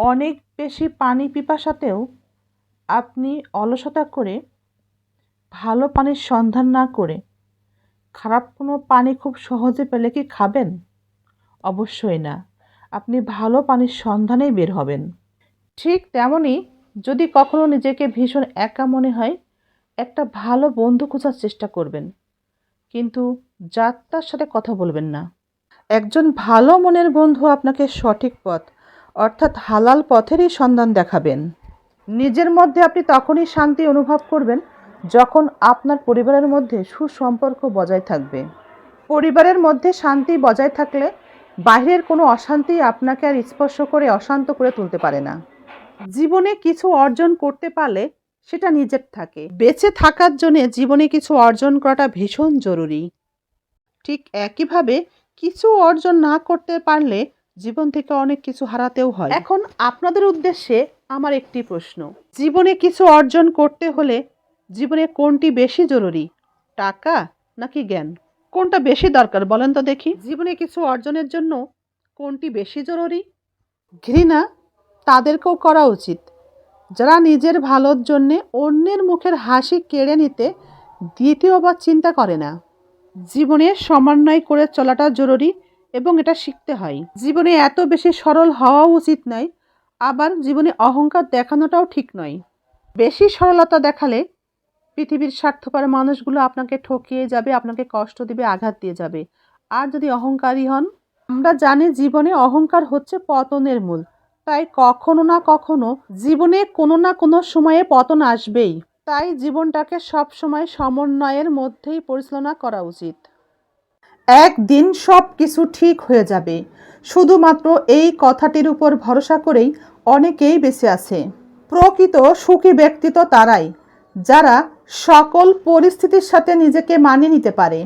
অনেক বেশি পানি পিপাসাতেও আপনি অলসতা করে ভালো পানির সন্ধান না করে খারাপ কোনো পানি খুব সহজে পেলে কি খাবেন? অবশ্যই না। আপনি ভালো পানির সন্ধানেই বের হবেন। ঠিক তেমনই যদি কখনো নিজেকে ভীষণ একা মনে হয়, একটা ভালো বন্ধু খোঁজার চেষ্টা করবেন, কিন্তু যার তার সাথে কথা বলবেন না। একজন ভালো মনের বন্ধু আপনাকে সঠিক পথ অর্থাৎ হালাল পথেরই সন্ধান দেখাবেন। নিজের মধ্যে আপনি তখনই শান্তি অনুভব করবেন যখন আপনার পরিবারের মধ্যে সুসম্পর্ক বজায় থাকবে। পরিবারের মধ্যে শান্তি বজায় থাকলে বাইরের কোনো অশান্তি আপনাকে আর স্পর্শ করে অশান্ত করে তুলতে পারে না। জীবনে কিছু অর্জন করতে পারলে সেটা নিজের থাকে। বেঁচে থাকার জন্য জীবনে কিছু অর্জন করাটা ভীষণ জরুরি। ঠিক একইভাবে কিছু অর্জন না করতে পারলে জীবন থেকে অনেক কিছু হারাতেও হয়। এখন আপনাদের উদ্দেশ্যে আমার একটি প্রশ্ন, জীবনে কিছু অর্জন করতে হলে জীবনে কোনটি বেশি জরুরি, টাকা নাকি জ্ঞান? কোনটা বেশি দরকার বলেন তো দেখি? জীবনে কিছু অর্জনের জন্য কোনটি বেশি জরুরি? ঘৃণা তাদেরকেও করা উচিত যারা নিজের ভালোর জন্যে অন্যের মুখের হাসি কেড়ে নিতে দ্বিতীয়বার চিন্তা করে না। জীবনে সমন্বয় করে চলাটা জরুরি এবং এটা শিখতে হয়। জীবনে এত বেশি সরল হওয়া উচিত নয়, আবার জীবনে অহংকার দেখানোটাও ঠিক নয়। বেশি সরলতা দেখালে পৃথিবীর স্বার্থপর মানুষগুলো আপনাকে ঠকিয়ে যাবে, আপনাকে কষ্ট দিবে, আঘাত দিয়ে যাবে। আর যদি অহংকারী হন, আমরা জানি জীবনে অহংকার হচ্ছে পতনের মূল। তাই কখনো না কখনো জীবনে কোনো না কোনো সময়ে পতন আসবেই। তাই জীবনটাকে সবসময় সমন্বয়ের মধ্যেই পরিচালনা করা উচিত। একদিন সব কিছু ঠিক হয়ে যাবে, শুধুমাত্র এই কথাটির উপর ভরসা করেই অনেকেই বেঁচে আছে। প্রকৃত সুখী ব্যক্তি তো তারাই যারা সকল পরিস্থিতির সাথে নিজেকে মানিয়ে নিতে পারে।